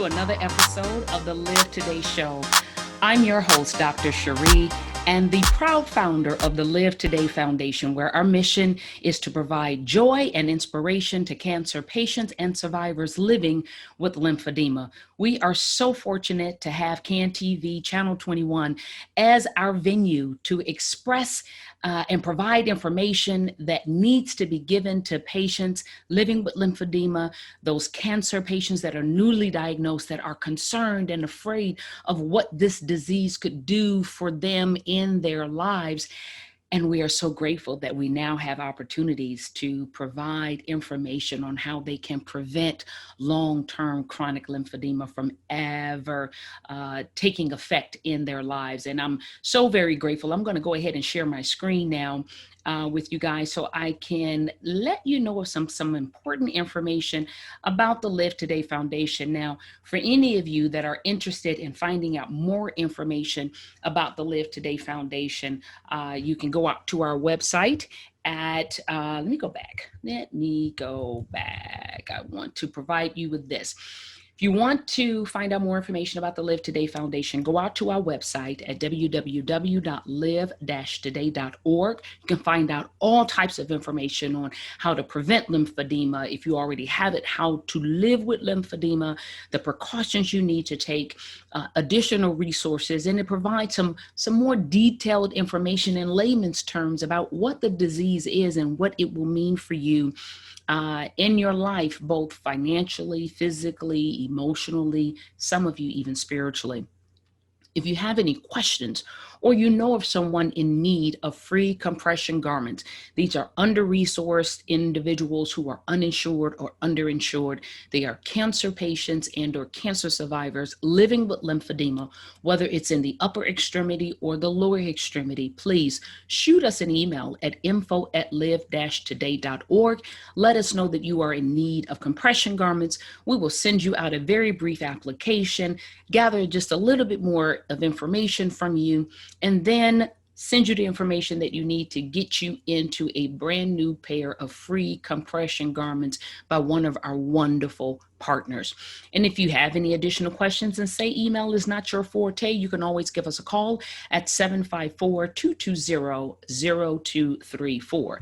to another episode of the Live Today Show. I'm your host, Dr. Cherie, and the proud founder of the Live Today Foundation, where our mission is to provide joy and inspiration to cancer patients and survivors living with lymphedema. We are so fortunate to have CAN TV Channel 21 as our venue to express and provide information that needs to be given to patients living with lymphedema, those cancer patients that are newly diagnosed, that are concerned and afraid of what this disease could do for them in their lives. And we are so grateful that we now have opportunities to provide information on how they can prevent long-term chronic lymphedema from ever taking effect in their lives. And I'm so very grateful. I'm going to go ahead and share my screen now with you guys so I can let you know of some important information about the Live Today Foundation. Now, for any of you that are interested in finding out more information about the Live Today Foundation, you can go out to our website at, let me go back. I want to provide you with this. If you want to find out more information about the Live Today Foundation, go out to our website at www.live-today.org. You can find out all types of information on how to prevent lymphedema. If you already have it, how to live with lymphedema, the precautions you need to take, additional resources, and it provides some more detailed information in layman's terms about what the disease is and what it will mean for you in your life, both financially, physically, emotionally, some of you even spiritually. If you have any questions or you know of someone in need of free compression garments, these are under-resourced individuals who are uninsured or underinsured. They are cancer patients and or cancer survivors living with lymphedema, whether it's in the upper extremity or the lower extremity. Please shoot us an email at info@live-today.org. Let us know that you are in need of compression garments. We will send you out a very brief application, gather just a little bit more of information from you, and then send you the information that you need to get you into a brand new pair of free compression garments by one of our wonderful partners. And if you have any additional questions and say email is not your forte, you can always give us a call at 754-220-0234.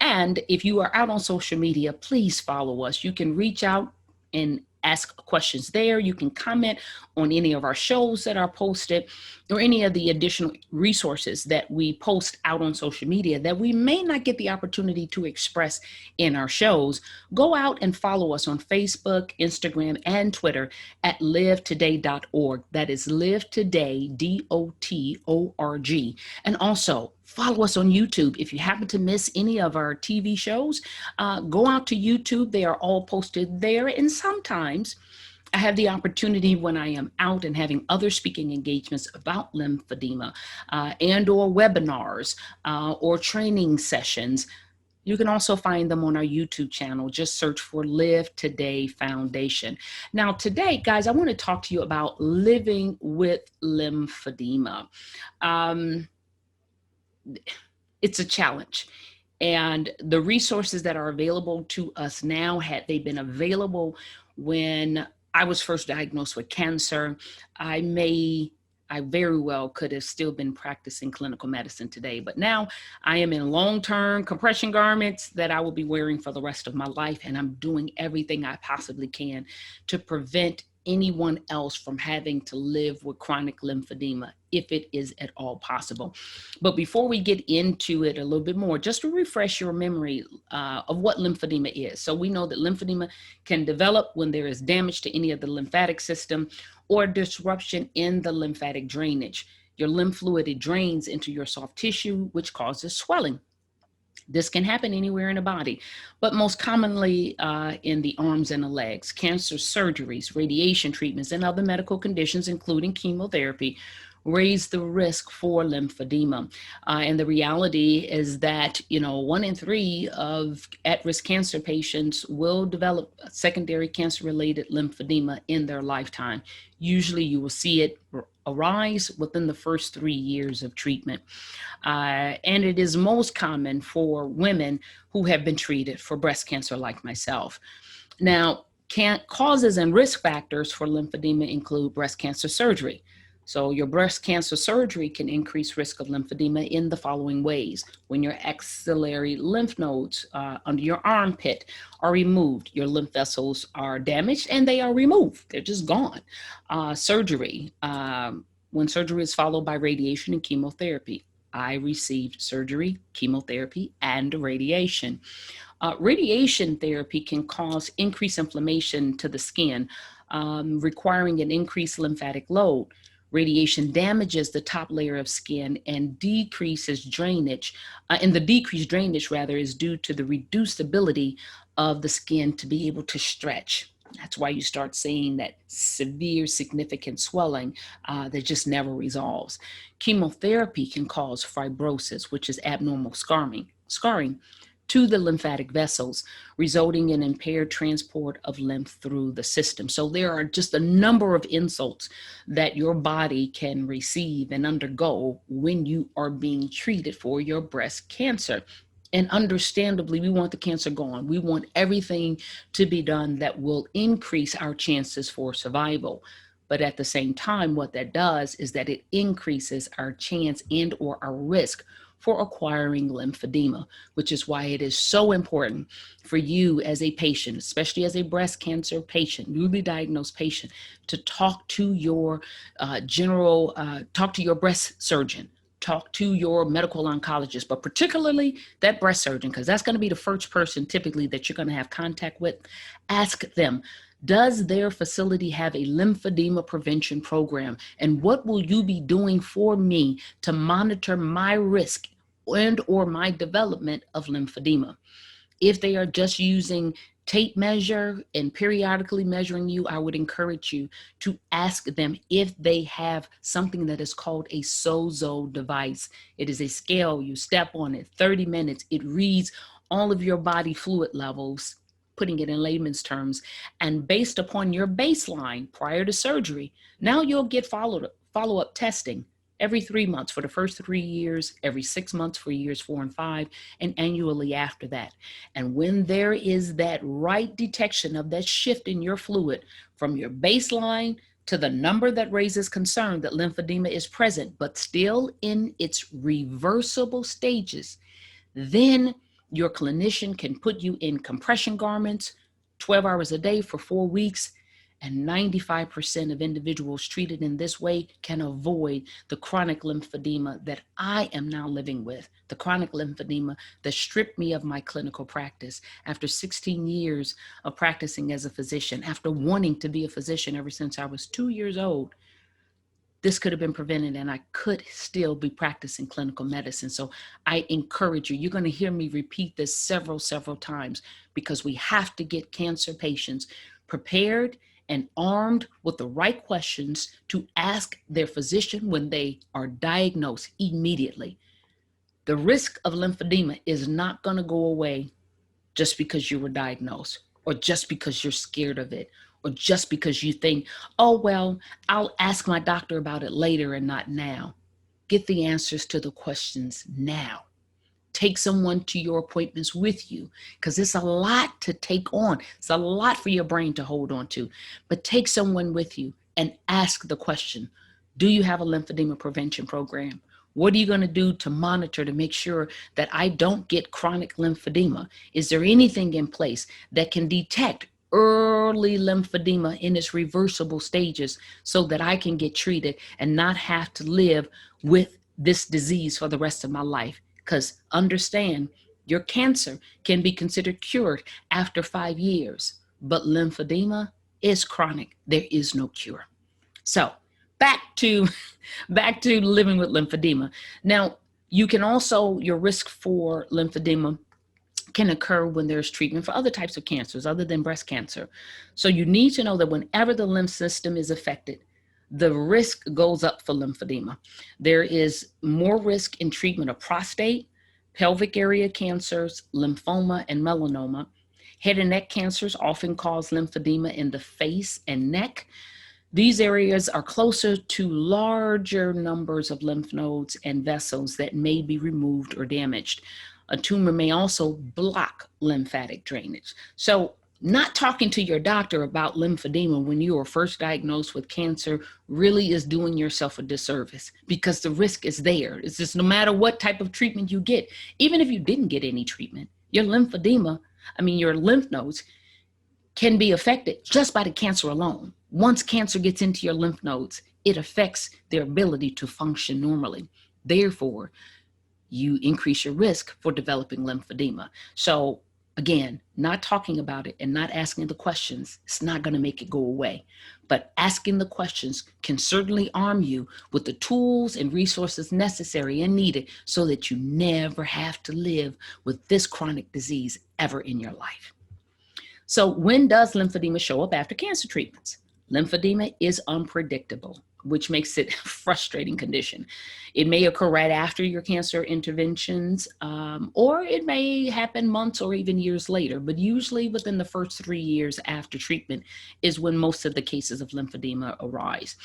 And if you are out on social media, please follow us. You can reach out and ask questions there. You can comment on any of our shows that are posted or any of the additional resources that we post out on social media that we may not get the opportunity to express in our shows. Go out and follow us on Facebook, Instagram, and Twitter at livetoday.org. That is livetoday.org. And also follow us on YouTube. If you happen to miss any of our TV shows, go out to YouTube. They are all posted there. And sometimes I have the opportunity when I am out and having other speaking engagements about lymphedema and or webinars or training sessions. You can also find them on our YouTube channel. Just search for Live Today Foundation. Now today, guys, I want to talk to you about living with lymphedema. It's a challenge. And the resources that are available to us now, had they been available when I was first diagnosed with cancer, I very well could have still been practicing clinical medicine today. But now I am in long-term compression garments that I will be wearing for the rest of my life. And I'm doing everything I possibly can to prevent anyone else from having to live with chronic lymphedema, if it is at all possible. But before we get into it a little bit more, just to refresh your memory of what lymphedema is. So we know that lymphedema can develop when there is damage to any of the lymphatic system or disruption in the lymphatic drainage. Your lymph fluid, it drains into your soft tissue, which causes swelling. This can happen anywhere in the body, but most commonly in the arms and the legs. Cancer surgeries, radiation treatments, and other medical conditions, including chemotherapy, raise the risk for lymphedema. And the reality is that, 1 in 3 of at-risk cancer patients will develop secondary cancer-related lymphedema in their lifetime. Usually you will see it arise within the first 3 years of treatment. And it is most common for women who have been treated for breast cancer like myself. Now, Causes and risk factors for lymphedema include breast cancer surgery. So your breast cancer surgery can increase risk of lymphedema in the following ways. When your axillary lymph nodes under your armpit are removed, your lymph vessels are damaged and they are removed. They're just gone. Surgery, when surgery is followed by radiation and chemotherapy. I received surgery, chemotherapy, and radiation. Radiation therapy can cause increased inflammation to the skin, requiring an increased lymphatic load. Radiation damages the top layer of skin and decreases drainage. And the decreased drainage, rather, is due to the reduced ability of the skin to be able to stretch. That's why you start seeing that severe, significant swelling that just never resolves. Chemotherapy can cause fibrosis, which is abnormal scarring to the lymphatic vessels, resulting in impaired transport of lymph through the system. So there are just a number of insults that your body can receive and undergo when you are being treated for your breast cancer. And understandably, we want the cancer gone. We want everything to be done that will increase our chances for survival. But at the same time, what that does is that it increases our chance and or our risk for acquiring lymphedema, which is why it is so important for you as a patient, especially as a breast cancer patient, newly diagnosed patient, to talk to your talk to your breast surgeon, talk to your medical oncologist, but particularly that breast surgeon, because that's going to be the first person typically that you're going to have contact with. Ask them, does their facility have a lymphedema prevention program? And what will you be doing for me to monitor my risk and or my development of lymphedema? If they are just using tape measure and periodically measuring you, I would encourage you to ask them if they have something that is called a SOZO device. It is a scale. You step on it, 30 minutes. It reads all of your body fluid levels, putting it in layman's terms, and based upon your baseline prior to surgery, now you'll get follow-up testing every 3 months for the first 3 years, every 6 months for years 4 and 5, and annually after that. And when there is that right detection of that shift in your fluid from your baseline to the number that raises concern that lymphedema is present, but still in its reversible stages, then your clinician can put you in compression garments 12 hours a day for 4 weeks, and 95% of individuals treated in this way can avoid the chronic lymphedema that I am now living with, the chronic lymphedema that stripped me of my clinical practice after 16 years of practicing as a physician, after wanting to be a physician ever since I was 2 years old. This could have been prevented and I could still be practicing clinical medicine. So I encourage you, you're going to hear me repeat this several times, because we have to get cancer patients prepared and armed with the right questions to ask their physician when they are diagnosed immediately. The risk of lymphedema is not going to go away just because you were diagnosed, or just because you're scared of it, or just because you think, oh, well, I'll ask my doctor about it later and not now. Get the answers to the questions now. Take someone to your appointments with you, because it's a lot to take on. It's a lot for your brain to hold on to. But take someone with you and ask the question, do you have a lymphedema prevention program? What are you going to do to monitor to make sure that I don't get chronic lymphedema? Is there anything in place that can detect early lymphedema in its reversible stages so that I can get treated and not have to live with this disease for the rest of my life? Because understand, your cancer can be considered cured after 5 years, but lymphedema is chronic. There is no cure. So back to living with lymphedema. Now, you can also, your risk for lymphedema can occur when there's treatment for other types of cancers other than breast cancer. So you need to know that whenever the lymph system is affected, the risk goes up for lymphedema. There is more risk in treatment of prostate, pelvic area cancers, lymphoma, and melanoma. Head and neck cancers often cause lymphedema in the face and neck. These areas are closer to larger numbers of lymph nodes and vessels that may be removed or damaged. A tumor may also block lymphatic drainage. So Not talking to your doctor about lymphedema when you were first diagnosed with cancer really is doing yourself a disservice, because the risk is there. It's just no matter what type of treatment you get, even if you didn't get any treatment, your your lymph nodes can be affected just by the cancer alone. Once cancer gets into your lymph nodes, it affects their ability to function normally. Therefore, you increase your risk for developing lymphedema. So again, not talking about it and not asking the questions, it's not going to make it go away. But asking the questions can certainly arm you with the tools and resources necessary and needed so that you never have to live with this chronic disease ever in your life. So when does lymphedema show up after cancer treatments? Lymphedema is unpredictable, which makes it a frustrating condition. It may occur right after your cancer interventions, or it may happen months or even years later, but usually within the first 3 years after treatment is when most of the cases of lymphedema arise.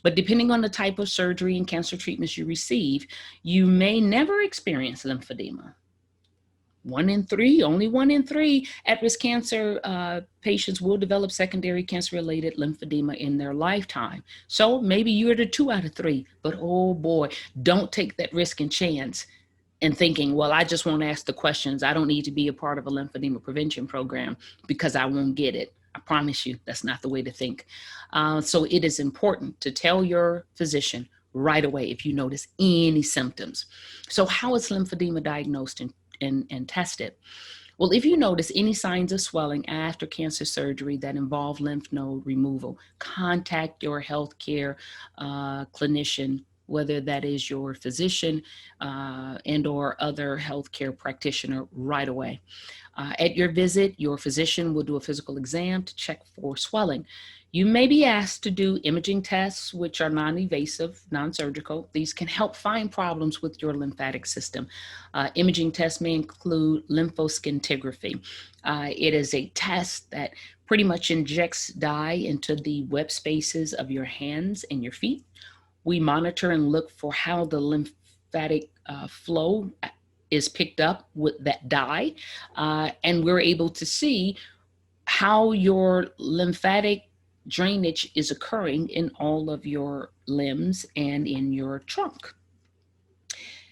But depending on the type of surgery and cancer treatments you receive, you may never experience lymphedema. Only 1 in 3 at-risk cancer patients will develop secondary cancer-related lymphedema in their lifetime. So maybe you're the 2 out of 3, but oh boy, don't take that risk and chance and thinking, well, I just won't ask the questions. I don't need to be a part of a lymphedema prevention program because I won't get it. I promise you, that's not the way to think. So it is important to tell your physician right away if you notice any symptoms. So how is lymphedema diagnosed and tested? Well, if you notice any signs of swelling after cancer surgery that involve lymph node removal, contact your healthcare clinician, whether that is your physician and or other healthcare practitioner right away. At your visit, your physician will do a physical exam to check for swelling. You may be asked to do imaging tests, which are non-invasive, non-surgical. These can help find problems with your lymphatic system. Imaging tests may include lymphoscintigraphy. It is a test that pretty much injects dye into the web spaces of your hands and your feet. We monitor and look for how the lymphatic flow is picked up with that dye, and we're able to see how your lymphatic drainage is occurring in all of your limbs and in your trunk.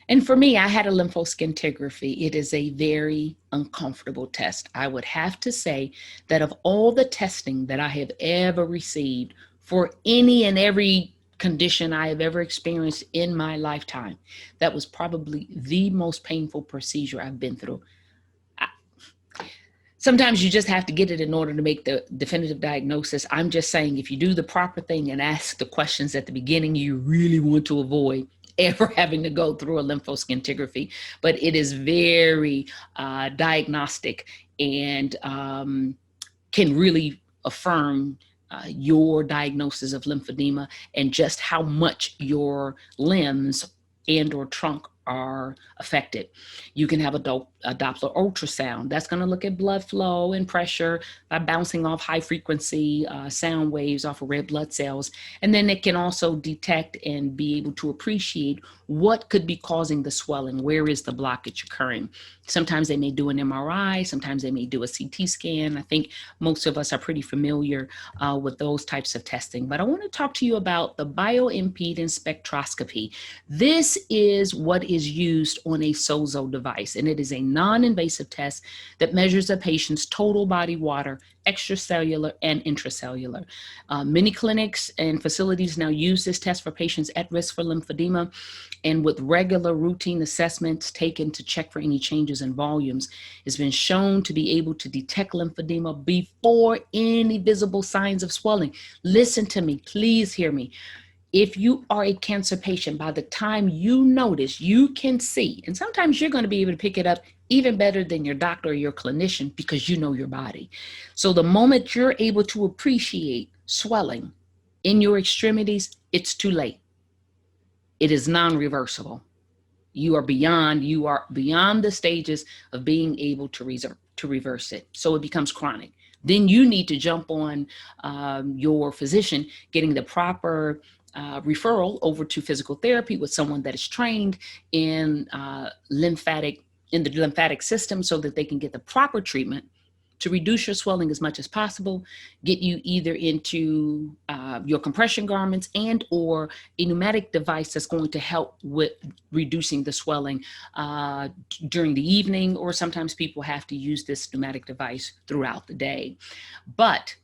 And for me, I had a lymphoscintigraphy. It is a very uncomfortable test. I would have to say that of all the testing that I have ever received for any and every condition I have ever experienced in my lifetime, that was probably the most painful procedure I've been through. Sometimes you just have to get it in order to make the definitive diagnosis. I'm just saying, if you do the proper thing and ask the questions at the beginning, you really want to avoid ever having to go through a lymphoscintigraphy. But it is very diagnostic and can really affirm your diagnosis of lymphedema and just how much your limbs and or trunk are affected. You can have a Doppler ultrasound. That's going to look at blood flow and pressure by bouncing off high frequency sound waves off of red blood cells. And then it can also detect and be able to appreciate what could be causing the swelling. Where is the blockage occurring? Sometimes they may do an MRI. Sometimes they may do a CT scan. I think most of us are pretty familiar with those types of testing. But I want to talk to you about the Bio Impedance Spectroscopy. This is what is used on a SOZO device, and it is a non-invasive test that measures a patient's total body water, extracellular and intracellular. Many clinics and facilities now use this test for patients at risk for lymphedema, and with regular routine assessments taken to check for any changes in volumes, it's been shown to be able to detect lymphedema before any visible signs of swelling. Listen to me, please hear me. If you are a cancer patient, by the time you notice, you can see, and sometimes you're going to be able to pick it up even better than your doctor or your clinician because you know your body. So the moment you're able to appreciate swelling in your extremities, it's too late. It is non-reversible. You are beyond the stages of being able to reverse it. So it becomes chronic. Then you need to jump on your physician, getting the proper referral over to physical therapy with someone that is trained in the lymphatic system so that they can get the proper treatment to reduce your swelling as much as possible, get you either into your compression garments and or a pneumatic device that's going to help with reducing the swelling during the evening, or sometimes people have to use this pneumatic device throughout the day. But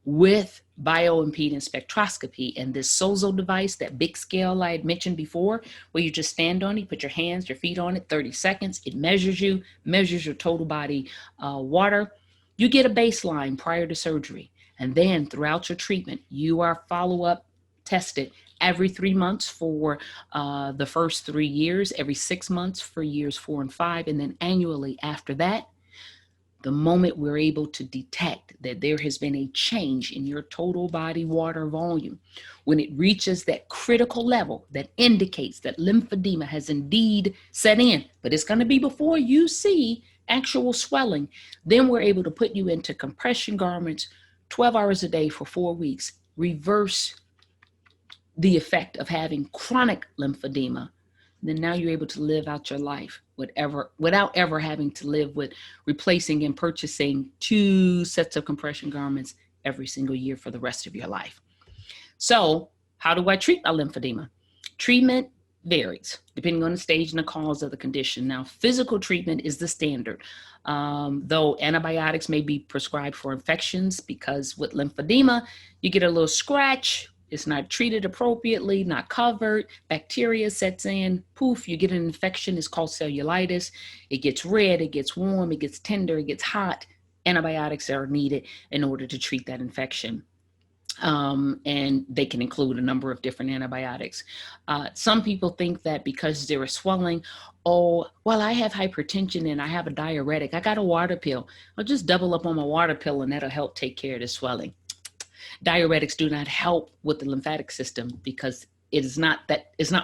with Bio Impedance Spectroscopy and this SOZO device, that big scale I had mentioned before, where you just stand on it, put your hands, your feet on it, 30 seconds, it measures you, measures your total body water. You get a baseline prior to surgery. And then throughout your treatment, you are follow-up tested every 3 months for the first 3 years, every 6 months for years 4 and 5, and then annually after that. The moment we're able to detect that there has been a change in your total body water volume, when it reaches that critical level that indicates that lymphedema has indeed set in, but it's going to be before you see actual swelling, then we're able to put you into compression garments 12 hours a day for 4 weeks, reverse the effect of having chronic lymphedema. Then now you're able to live out your life without ever having to live with replacing and purchasing 2 sets of compression garments every single year for the rest of your life. So how do I treat my lymphedema? Treatment varies depending on the stage and the cause of the condition. Now, physical treatment is the standard, though antibiotics may be prescribed for infections, because with lymphedema, you get a little scratch, it's not treated appropriately, not covered, bacteria sets in, poof, you get an infection. It's called cellulitis. It gets red, it gets warm, it gets tender, it gets hot. Antibiotics are needed in order to treat that infection. And they can include a number of different antibiotics. Some people think that because there is swelling, oh, well, I have hypertension and I have a diuretic, I got a water pill. I'll just double up on my water pill and that'll help take care of the swelling. Diuretics do not help with the lymphatic system, because it's not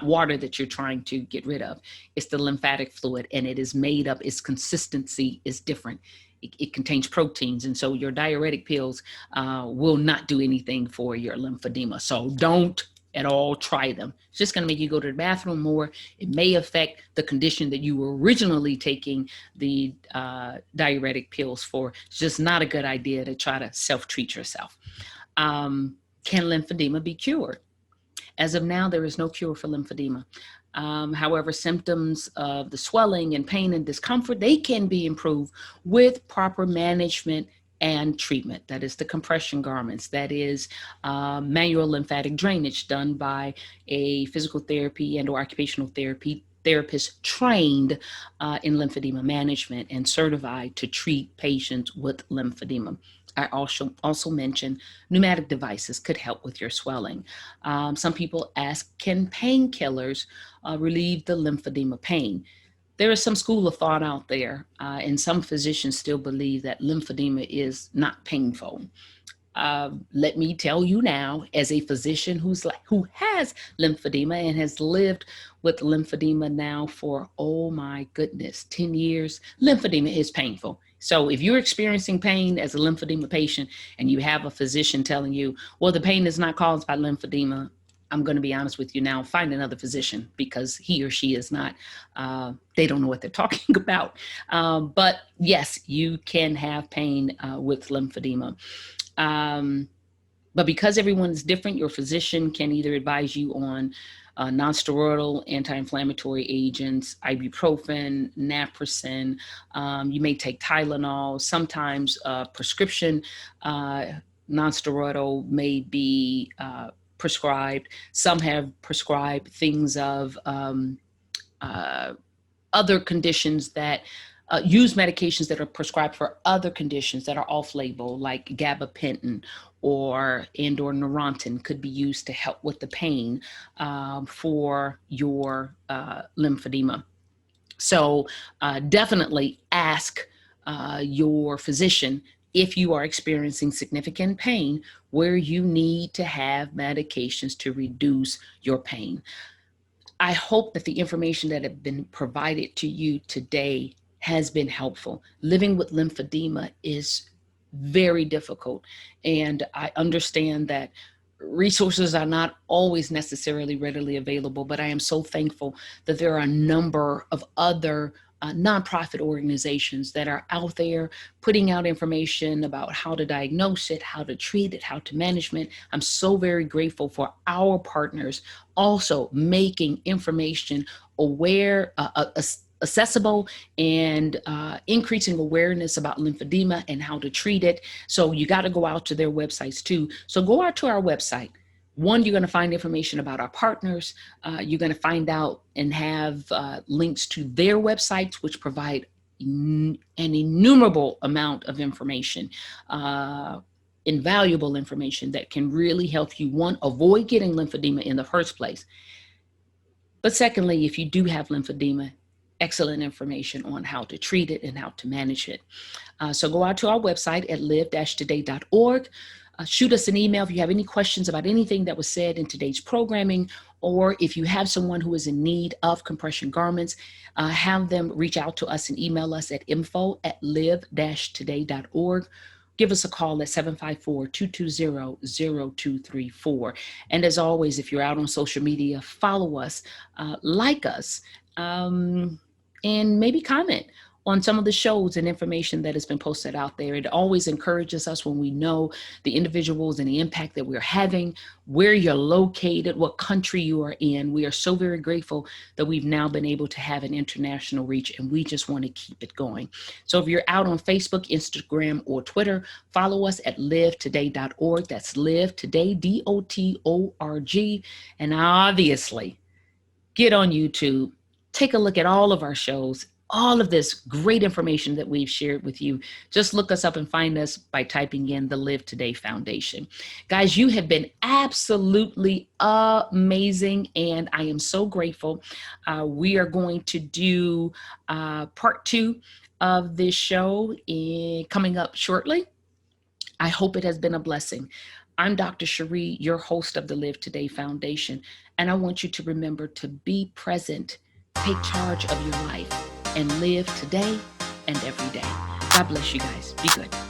water that you're trying to get rid of. It's the lymphatic fluid, and it is made up, its consistency is different. It contains proteins, and so your diuretic pills will not do anything for your lymphedema. So don't at all try them. It's just going to make you go to the bathroom more. It may affect the condition that you were originally taking the diuretic pills for. It's just not a good idea to try to self-treat yourself. Can lymphedema be cured? As of now, there is no cure for lymphedema. However, symptoms of the swelling and pain and discomfort, they can be improved with proper management and treatment. That is the compression garments, that is manual lymphatic drainage done by a physical therapy and or occupational therapy therapist trained in lymphedema management and certified to treat patients with lymphedema. I also mentioned pneumatic devices could help with your swelling. Some people ask, can painkillers relieve the lymphedema pain? There is some school of thought out there, and some physicians still believe that lymphedema is not painful. Let me tell you now, as a physician who has lymphedema and has lived with lymphedema now for, oh my goodness, 10 years, lymphedema is painful. So if you're experiencing pain as a lymphedema patient and you have a physician telling you, well, the pain is not caused by lymphedema, I'm going to be honest with you now, find another physician, because he or she is not, they don't know what they're talking about. But yes, you can have pain with lymphedema. But because everyone is different, your physician can either advise you on nonsteroidal anti-inflammatory agents, ibuprofen, naproxen. You may take Tylenol. Sometimes prescription nonsteroidal may be prescribed. Some have prescribed things of other conditions that use medications that are prescribed for other conditions that are off-label, like gabapentin or Neurontin could be used to help with the pain for your lymphedema. So definitely ask your physician if you are experiencing significant pain where you need to have medications to reduce your pain. I hope that the information that has been provided to you today has been helpful. Living with lymphedema is very difficult, and I understand that resources are not always necessarily readily available, but I am so thankful that there are a number of other nonprofit organizations that are out there putting out information about how to diagnose it, how to treat it, how to manage it. I'm so very grateful for our partners also making information aware, accessible, and increasing awareness about lymphedema and how to treat it. So you got to go out to their websites too. So go out to our website. One, you're going to find information about our partners. You're going to find out and have links to their websites, which provide an innumerable amount of information, invaluable information that can really help you, one, avoid getting lymphedema in the first place. But secondly, if you do have lymphedema, excellent information on how to treat it and how to manage it. So go out to our website at live-today.org. Shoot us an email if you have any questions about anything that was said in today's programming, or if you have someone who is in need of compression garments, have them reach out to us and email us at info@live-today.org. Give us a call at 754-220-0234. And as always, if you're out on social media, follow us, like us, and maybe comment on some of the shows and information that has been posted out there. It always encourages us when we know the individuals and the impact that we're having, where you're located, what country you are in. We are so very grateful that we've now been able to have an international reach, and we just want to keep it going. So if you're out on Facebook, Instagram, or Twitter, follow us at livetoday.org. That's livetoday.org. And obviously, get on YouTube, take a look at all of our shows, all of this great information that we've shared with you. Just look us up and find us by typing in the Live Today Foundation. Guys, you have been absolutely amazing, and I am so grateful. We are going to do part 2 of this show coming up shortly. I hope it has been a blessing. I'm Dr. Cherie, your host of the Live Today Foundation, and I want you to remember to be present, take charge of your life, and live today and every day. God bless you guys. Be good.